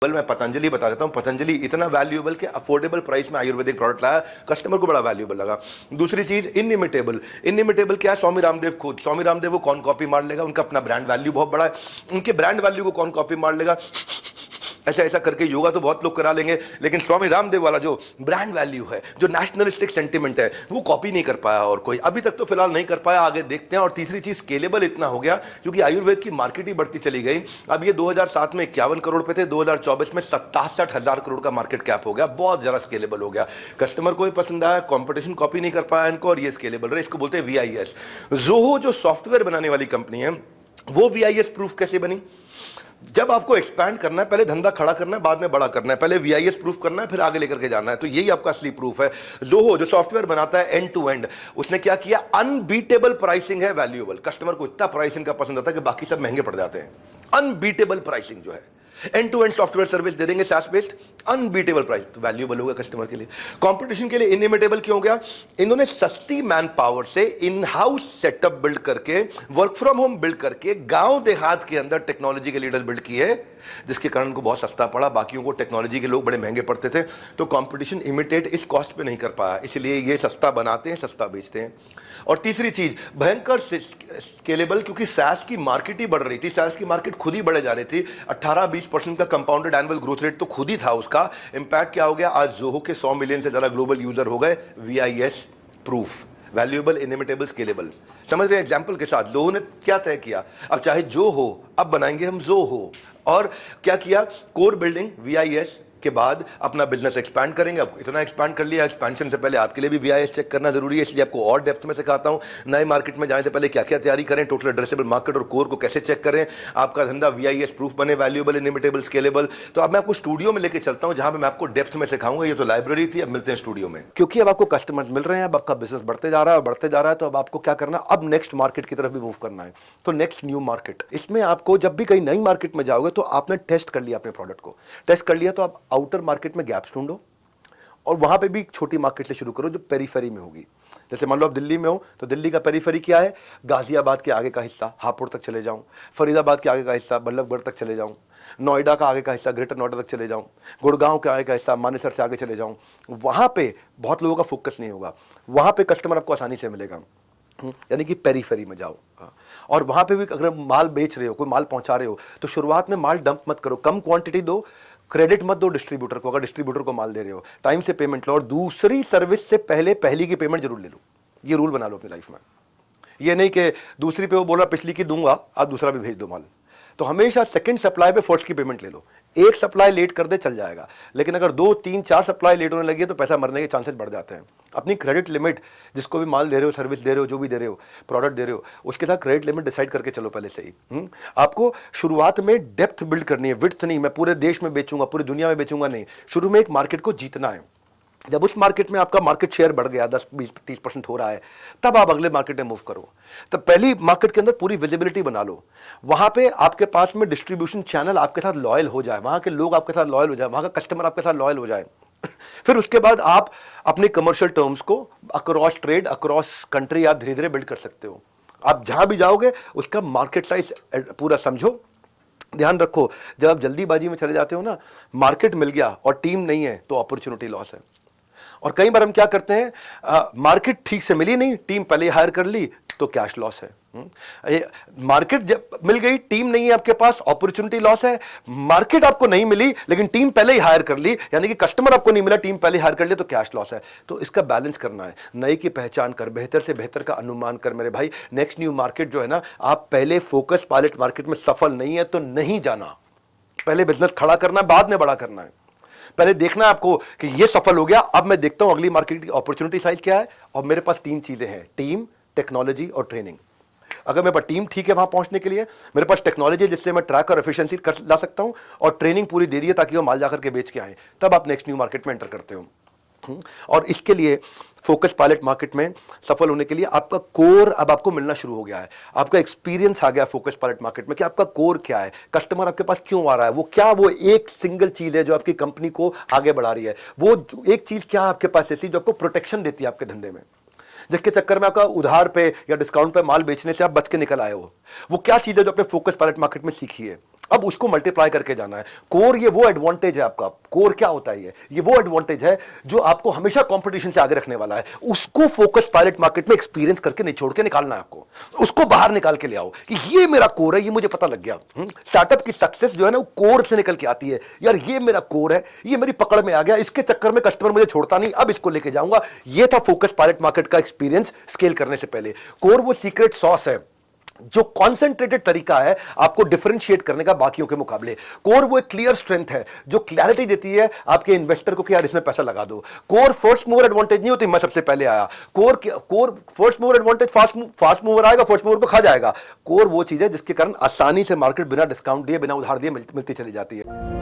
मैं पतंजलि बता देता हूं। पतंजलि इतना वैल्यूएबल कि अफोर्डेबल प्राइस में आयुर्वेदिक प्रोडक्ट लाया, कस्टमर को बड़ा वैल्यूएबल लगा। दूसरी चीज इनइमिटेबल। इनइमिटेबल क्या है? स्वामी रामदेव खुद, स्वामी रामदेव को कौन कॉपी मार लेगा? उनका अपना ब्रांड वैल्यू बहुत बड़ा है, उनके ब्रांड वैल्यू को कौन कॉपी मार लेगा? ऐसा ऐसा करके योगा तो बहुत लोग करा लेंगे, लेकिन स्वामी रामदेव वाला जो ब्रांड वैल्यू है, जो नेशनलिस्टिक सेंटिमेंट है, वो कॉपी नहीं कर पाया और कोई अभी तक तो फिलहाल नहीं कर पाया, आगे देखते हैं। और तीसरी चीज स्केलेबल इतना हो गया क्योंकि आयुर्वेद की मार्केट ही बढ़ती चली गई। अब ये 2007 में 51 करोड़ पे थे, 2024 में 67,000 करोड़ का मार्केट कैप हो गया, बहुत ज्यादा स्केलेबल हो गया। कस्टमर को भी पसंद आया, कंपटीशन कॉपी नहीं कर पाया इनको, और ये स्केलेबल रहे। इसको बोलते हैं VIS। जोहो जो सॉफ्टवेयर बनाने वाली कंपनी है, वो VIS प्रूफ कैसे बनी? जब आपको एक्सपैंड करना है, पहले धंधा खड़ा करना है, बाद में बड़ा करना है, पहले VIS प्रूफ करना है, फिर आगे लेकर के जाना है। तो यही आपका असली प्रूफ है। जोहो जो सॉफ्टवेयर बनाता है एंड टू एंड, उसने क्या किया? अनबीटेबल प्राइसिंग है, वैल्यूएबल। कस्टमर को इतना प्राइसिंग का पसंद आता है कि बाकी सब महंगे पड़ जाते हैं। अनबीटेबल प्राइसिंग जो है, end to end software service दे देंगे SaaS बेस्ड, अनबीटेबल प्राइस, तो वैल्यूएबल होगा कस्टमर के लिए। कंपटीशन के लिए इनइमिटेबल क्यों हो गया? इन्होंने सस्ती मैन पावर से इन हाउस सेटअप बिल्ड करके, वर्क फ्रॉम होम बिल्ड करके, गांव देहात के अंदर टेक्नोलॉजी के लीडर बिल्ड किए, जिसके कारण उनको बहुत सस्ता पड़ा, बाकियों को टेक्नोलॉजी के लोग बड़े महंगे पड़ते थे। तो कंपटीशन इमिटेट इस कॉस्ट पे नहीं कर पाया, इसलिए ये सस्ता बनाते हैं, सस्ता बेचते हैं। और तीसरी चीज भयंकर स्केलेबल, क्योंकि SaaS की मार्केट ही बढ़ रही थी, SaaS की मार्केट खुद ही बढ़े जा रही थी। 18-20% का कंपाउंडेड एनुअल ग्रोथ रेट तो खुद ही था उसका। इंपैक्ट क्या हो गया? आज जोहो के 100 मिलियन से ज्यादा ग्लोबल यूजर हो गए। VIS proof, valuable, inimitable, scalable. समझ रहे हैं? एग्जांपल के साथ लोगों ने क्या तय किया? अब चाहे जो हो, अब बनाएंगे हम जो हो। और क्या किया? कोर बिल्डिंग VIS के बाद अपना बिजनेस एक्सपैंड करेंगे। अब इतना एक्सपैंड कर लिया, एक्सपेंशन से पहले आपके लिए भी VIS चेक करना जरूरी है, इसलिए आपको और डेप्थ में सिखाता हूं। नए मार्केट में जाने से पहले क्या क्या तैयारी करें, टोटल एड्रेसेबल मार्केट और कोर को कैसे चेक करें, आपका धंधा VIS प्रूफ बने, वैल्यूएबल, इनइमिटेबल, स्केलेबल। तो अब मैं आपको स्टूडियो में लेके चलता हूं, जहां पे मैं आपको डेप्थ में सिखाऊंगा। ये तो लाइब्रेरी थी, अब मिलते हैं स्टूडियो में, क्योंकि अब आपको कस्टमर्स मिल रहे हैं, अब आपका बिजनेस बढ़ते जा रहा है, बढ़ते जा रहा है। तो अब आपको क्या करना? अब नेक्स्ट मार्केट की तरफ भी मूव करना है। तो नेक्स्ट न्यू मार्केट, इसमें आपको जब भी कहीं नई मार्केट में जाओगे तो आपने टेस्ट कर लिया अपने प्रोडक्ट को, टेस्ट कर लिया तो आप आउटर मार्केट में गैप्स ढूंढो और वहां पे भी एक छोटी मार्केट से शुरू करो जो पेरीफेरी में होगी। जैसे मान लो आप दिल्ली में हो, तो दिल्ली का पेरीफेरी क्या है? गाजियाबाद के आगे का हिस्सा हापुड़ तक चले जाऊं, फरीदाबाद के आगे का हिस्सा बल्लभगढ़ तक चले जाऊं, नोएडा का आगे का हिस्सा ग्रेटर नोएडा तक चले जाऊं, गुड़गांव के आगे का हिस्सा मानेसर से आगे चले जाऊं। वहां पे बहुत लोगों का फोकस नहीं होगा, वहां पे कस्टमर आपको आसानी से मिलेगा। यानी कि पेरीफेरी में जाओ। और वहां पे भी अगर माल बेच रहे हो, कोई माल पहुंचा रहे हो, तो शुरुआत में माल डंप मत करो, कम क्वांटिटी दो, क्रेडिट मत दो डिस्ट्रीब्यूटर को। अगर डिस्ट्रीब्यूटर को माल दे रहे हो, टाइम से पेमेंट लो, और दूसरी सर्विस से पहले पहली की पेमेंट जरूर ले लो। ये रूल बना लो अपनी लाइफ में। ये नहीं कि दूसरी पे वो बोला पिछली की दूंगा, आप दूसरा भी भेज दो माल। तो हमेशा सेकंड सप्लाई पे फर्स्ट की पेमेंट ले लो। एक सप्लाई लेट कर दे चल जाएगा, लेकिन अगर 2, 3, 4 सप्लाई लेट होने लगी है तो पैसा मरने के चांसेस बढ़ जाते हैं। अपनी क्रेडिट लिमिट, जिसको भी माल दे रहे हो, सर्विस दे रहे हो, जो भी दे रहे हो, प्रोडक्ट दे रहे हो, उसके साथ क्रेडिट लिमिट डिसाइड करके चलो पहले से ही। आपको शुरुआत में डेप्थ बिल्ड करनी है, विड्थ नहीं। मैं पूरे देश में बेचूंगा, पूरी दुनिया में बेचूंगा नहीं। शुरू में एक मार्केट को जीतना है। जब उस मार्केट में आपका मार्केट शेयर बढ़ गया, 10, 20, 30% हो रहा है, तब आप अगले मार्केट में मूव करो। तो पहली मार्केट के अंदर पूरी विजिबिलिटी बना लो, वहां पे आपके पास में डिस्ट्रीब्यूशन चैनल आपके साथ लॉयल हो जाए, वहां के लोग आपके साथ लॉयल हो जाए, वहां का कस्टमर आपके साथ लॉयल हो जाए। फिर उसके बाद आप अपने कमर्शियल टर्म्स को अक्रॉस ट्रेड, अक्रॉस कंट्री आप धीरे धीरे बिल्ड कर सकते हो। आप जहां भी जाओगे उसका मार्केट साइज पूरा समझो। ध्यान रखो, जब आप जल्दीबाजी में चले जाते हो ना, मार्केट मिल गया और टीम नहीं है तो अपॉर्चुनिटी लॉस है। और कई बार हम क्या करते हैं, मार्केट ठीक से मिली नहीं, टीम पहले हायर कर ली, तो कैश लॉस है। मार्केट जब मिल गई, टीम नहीं है आपके पास, अपॉर्चुनिटी लॉस है। मार्केट आपको नहीं मिली लेकिन टीम पहले ही हायर कर ली, यानी कि कस्टमर आपको नहीं मिला, टीम पहले हायर कर ली, तो कैश लॉस है। तो इसका बैलेंस करना है। नए की पहचान कर, बेहतर से बेहतर का अनुमान कर मेरे भाई। नेक्स्ट न्यू मार्केट जो है ना, आप पहले फोकस पायलट मार्केट में सफल नहीं है तो नहीं जाना। पहले बिजनेस खड़ा करना, बाद में बड़ा करना है। पहले देखना है आपको कि ये सफल हो गया, अब मैं देखता हूं अगली मार्केट की अपॉर्चुनिटी साइज क्या है। और मेरे पास 3 चीजें हैं, टीम, टेक्नोलॉजी और ट्रेनिंग। अगर मेरे पास टीम ठीक है वहां पहुंचने के लिए, मेरे पास टेक्नोलॉजी जिससे मैं ट्रैक और एफिशिएंसी कर ला सकता हूं, और ट्रेनिंग पूरी दे दी है ताकि वो माल जाकर के बेच के आए, तब आप नेक्स्ट न्यू मार्केट में एंटर करते हो। और इसके लिए फोकस पायलट मार्केट में सफल होने के लिए आपका कोर अब आपको मिलना शुरू हो गया है। आपका एक्सपीरियंस आ गया फोकस पायलट मार्केट में कि आपका कोर क्या है, कस्टमर आपके पास क्यों आ रहा है, वो एक सिंगल चीज है जो आपकी कंपनी को आगे बढ़ा रही है। वो एक चीज क्या है आपके पास ऐसी जो आपको प्रोटेक्शन देती है आपके धंधे में, जिसके चक्कर में आपका उधार पे या डिस्काउंट पे माल बेचने से आप बच के निकल आए हो। वो क्या चीज है जो आपने फोकस पायलट मार्केट में सीखी है? अब उसको मल्टीप्लाई करके जाना है। कोर ये वो एडवांटेज है आपका। कोर क्या होता है? ये वो एडवांटेज है जो आपको हमेशा कंपटीशन से आगे रखने वाला है। उसको फोकस पायलट मार्केट में एक्सपीरियंस करके निचोड़ के निकालना है आपको। उसको बाहर निकाल के ले आओ कि ये मेरा कोर है, ये मुझे पता लग गया। स्टार्टअप की सक्सेस जो है ना वो कोर से निकल के आती है। यार ये मेरा कोर है, ये मेरी पकड़ में आ गया, इसके चक्कर में कस्टमर मुझे छोड़ता नहीं, अब इसको लेके जाऊंगा। ये था फोकस पायलट मार्केट का एक्सपीरियंस स्केल करने से पहले। कोर वो सीक्रेट सॉस है जो कॉन्सेंट्रेटेड तरीका है आपको डिफरेंशिएट करने का बाकियों के मुकाबले। कोर वो एक क्लियर स्ट्रेंथ है जो क्लैरिटी देती है आपके इन्वेस्टर को कि यार इसमें पैसा लगा दो। कोर फर्स्ट मूवर एडवांटेज नहीं होती, मैं सबसे पहले आया। Core first mover advantage, fast mover आएगा, फर्स्ट मूवर को खा जाएगा। कोर वो चीज है जिसके कारण आसानी से मार्केट बिना डिस्काउंट दिए, बिना उधार दिए मिलती चली जाती है।